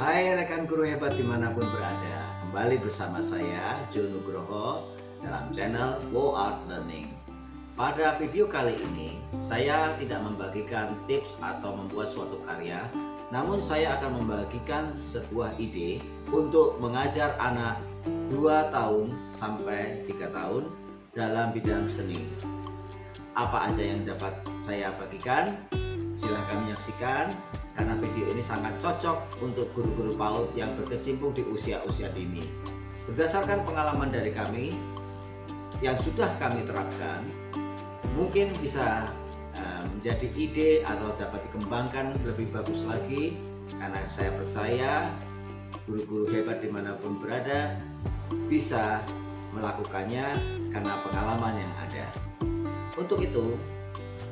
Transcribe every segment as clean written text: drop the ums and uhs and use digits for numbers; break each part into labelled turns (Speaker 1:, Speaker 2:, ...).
Speaker 1: Hai rekan guru hebat dimanapun berada, kembali bersama saya Jo Nugroho dalam channel Go Art Learning. Pada video kali ini, saya tidak membagikan tips atau membuat suatu karya, namun saya akan membagikan sebuah ide untuk mengajar anak 2 tahun sampai 3 tahun dalam bidang seni. Apa aja yang dapat saya bagikan? Silahkan menyaksikan, karena video ini sangat cocok untuk guru-guru PAUD yang berkecimpung di usia-usia dini. Berdasarkan pengalaman dari kami yang sudah kami terapkan, mungkin bisa menjadi ide atau dapat dikembangkan lebih bagus lagi, karena saya percaya guru-guru hebat dimanapun berada bisa melakukannya karena pengalaman yang ada. Untuk itu,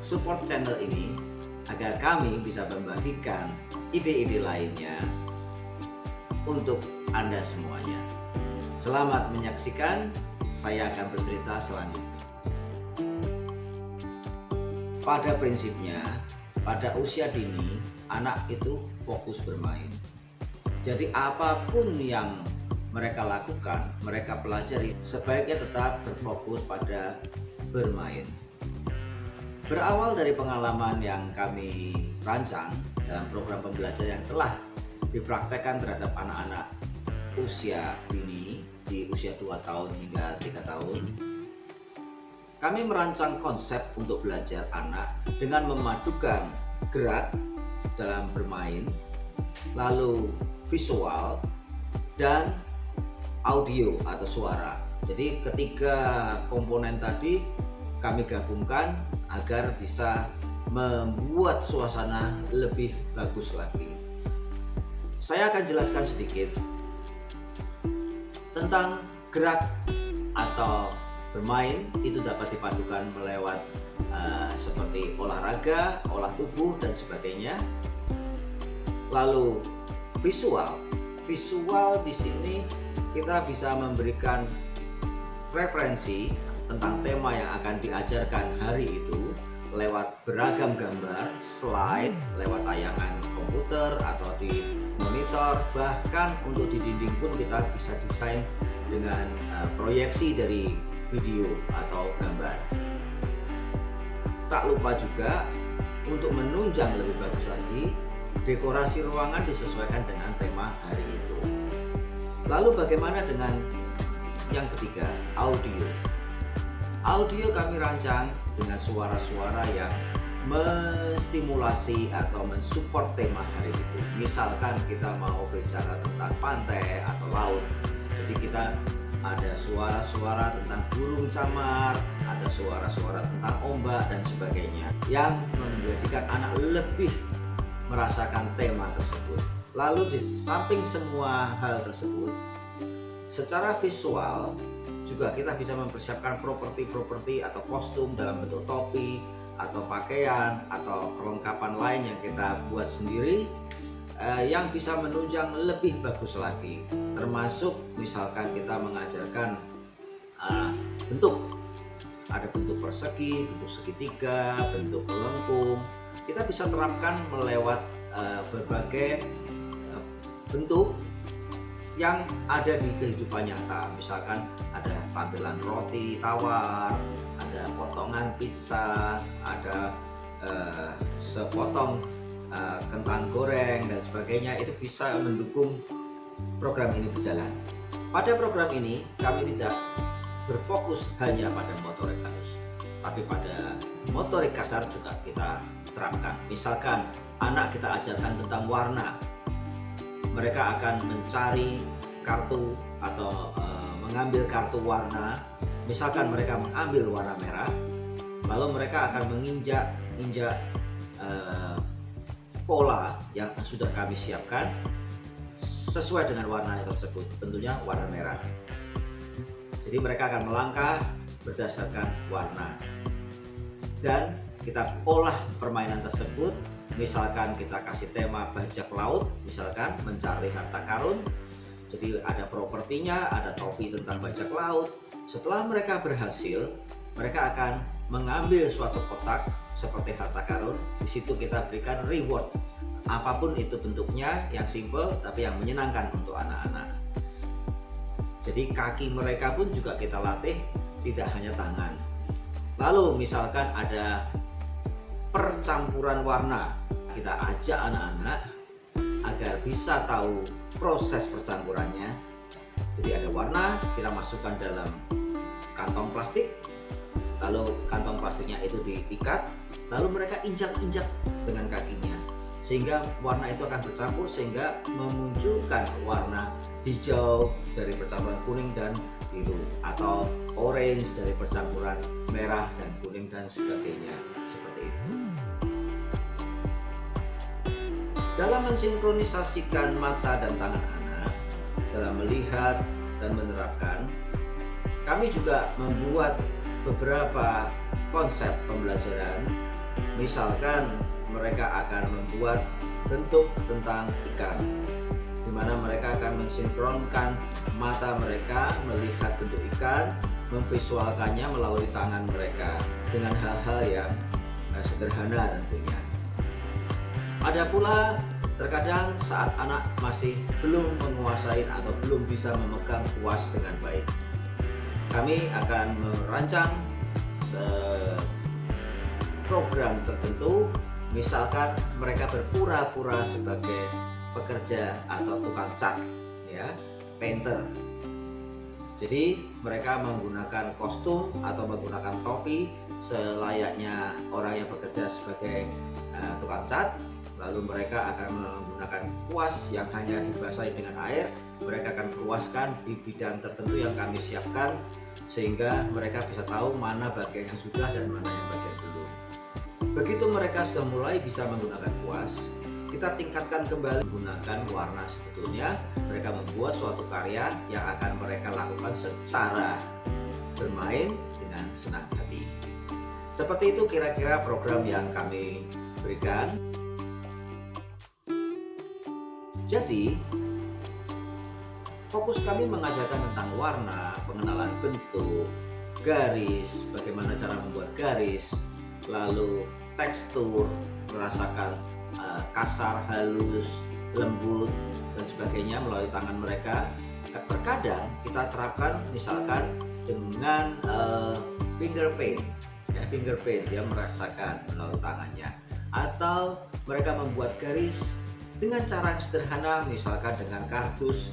Speaker 1: support channel ini agar kami bisa membagikan ide-ide lainnya untuk Anda semuanya. Selamat menyaksikan, saya akan bercerita selanjutnya. Pada prinsipnya, pada usia dini, anak itu fokus bermain. Jadi apapun yang mereka lakukan, mereka pelajari, sebaiknya tetap berfokus pada bermain. Berawal dari pengalaman yang kami rancang dalam program pembelajaran yang telah dipraktekkan terhadap anak-anak usia dini di usia 2 tahun hingga 3 tahun, kami merancang konsep untuk belajar anak dengan memadukan gerak dalam bermain, lalu visual, dan audio atau suara. Jadi ketiga komponen tadi kami gabungkan agar bisa membuat suasana lebih bagus lagi. Saya akan jelaskan sedikit tentang gerak atau bermain. Itu dapat dipadukan melewat seperti olahraga, olah tubuh, dan sebagainya. Lalu visual di sini kita bisa memberikan referensi tentang tema yang akan diajarkan hari itu lewat beragam gambar, slide, lewat tayangan komputer atau di monitor, bahkan untuk di dinding pun kita bisa desain dengan proyeksi dari video atau gambar. Tak lupa juga untuk menunjang lebih bagus lagi, dekorasi ruangan disesuaikan dengan tema hari itu. Lalu bagaimana dengan yang ketiga, audio? Audio kami rancang dengan suara-suara yang menstimulasi atau mensupport tema hari itu. Misalkan kita mau bicara tentang pantai atau laut, jadi kita ada suara-suara tentang burung camar, ada suara-suara tentang ombak dan sebagainya, yang menjadikan anak lebih merasakan tema tersebut. Lalu di samping semua hal tersebut, secara visual juga kita bisa mempersiapkan properti atau kostum dalam bentuk topi atau pakaian atau perlengkapan lain yang kita buat sendiri, yang bisa menunjang lebih bagus lagi. Termasuk misalkan kita mengajarkan bentuk, ada bentuk persegi, bentuk segitiga, bentuk lengkung. Kita bisa terapkan melewat berbagai bentuk yang ada di kehidupan nyata. Misalkan ada tampilan roti tawar, ada potongan pizza, ada sepotong kentang goreng dan sebagainya. Itu bisa mendukung program ini berjalan. Pada program ini kami tidak berfokus hanya pada motorik halus, tapi pada motorik kasar juga kita terapkan. Misalkan anak kita ajarkan tentang warna, mereka akan mencari kartu atau mengambil kartu warna. Misalkan mereka mengambil warna merah, lalu mereka akan menginjak pola yang sudah kami siapkan sesuai dengan warna tersebut, tentunya warna merah. Jadi mereka akan melangkah berdasarkan warna, dan kita olah permainan tersebut. Misalkan kita kasih tema bajak laut, misalkan mencari harta karun. Jadi ada propertinya, ada topi tentang bajak laut. Setelah mereka berhasil, mereka akan mengambil suatu kotak seperti harta karun. Di situ kita berikan reward apapun itu bentuknya, yang simple tapi yang menyenangkan untuk anak-anak. Jadi kaki mereka pun juga kita latih, tidak hanya tangan. Lalu misalkan ada percampuran warna, kita ajak anak-anak agar bisa tahu proses percampurannya. Jadi ada warna, kita masukkan dalam kantong plastik, lalu kantong plastiknya itu diikat, lalu mereka injak-injak dengan kakinya, sehingga warna itu akan bercampur sehingga memunculkan warna hijau dari percampuran kuning dan biru, atau orange dari percampuran merah dan kuning dan sebagainya, seperti itu. Dalam mensinkronisasikan mata dan tangan anak dalam melihat dan menerapkan, kami juga membuat beberapa konsep pembelajaran. Misalkan mereka akan membuat bentuk tentang ikan, di mana mereka akan mensinkronkan mata mereka melihat bentuk ikan, memvisualkannya melalui tangan mereka dengan hal-hal yang sederhana tentunya. Ada pula terkadang saat anak masih belum menguasai atau belum bisa memegang kuas dengan baik, kami akan merancang program tertentu. Misalkan mereka berpura-pura sebagai pekerja atau tukang cat, ya, painter. Jadi mereka menggunakan kostum atau menggunakan topi selayaknya orang yang bekerja sebagai tukang cat. Lalu mereka akan menggunakan kuas yang hanya dibasahi dengan air. Mereka akan kuaskan di bidang tertentu yang kami siapkan, sehingga mereka bisa tahu mana bagian yang sudah dan mana yang bagian belum. Begitu mereka sudah mulai bisa menggunakan kuas, kita tingkatkan kembali menggunakan warna sebetulnya. Mereka membuat suatu karya yang akan mereka lakukan secara bermain dengan senang hati. Seperti itu kira-kira program yang kami berikan. Jadi, fokus kami mengajarkan tentang warna, pengenalan bentuk, garis, bagaimana cara membuat garis, lalu tekstur, merasakan kasar, halus, lembut, dan sebagainya melalui tangan mereka. Terkadang kita terapkan misalkan dengan finger paint, ya, finger paint, dia merasakan melalui tangannya. Atau mereka membuat garis dengan cara yang sederhana, misalkan dengan kardus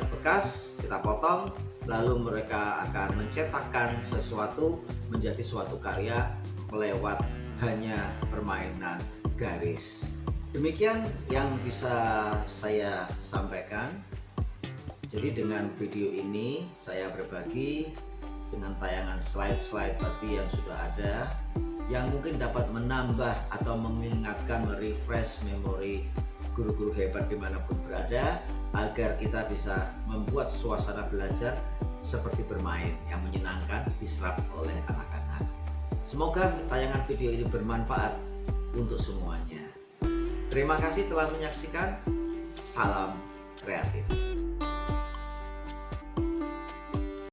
Speaker 1: bekas kita potong, lalu mereka akan mencetakkan sesuatu menjadi suatu karya melewat hanya permainan garis. Demikian yang bisa saya sampaikan. Jadi dengan video ini saya berbagi dengan tayangan slide-slide tadi yang sudah ada, yang mungkin dapat menambah atau mengingatkan, merefresh memori guru-guru hebat dimanapun berada, agar kita bisa membuat suasana belajar seperti bermain yang menyenangkan diserap oleh anak-anak. Semoga tayangan video ini bermanfaat untuk semuanya. Terima kasih telah menyaksikan. Salam kreatif.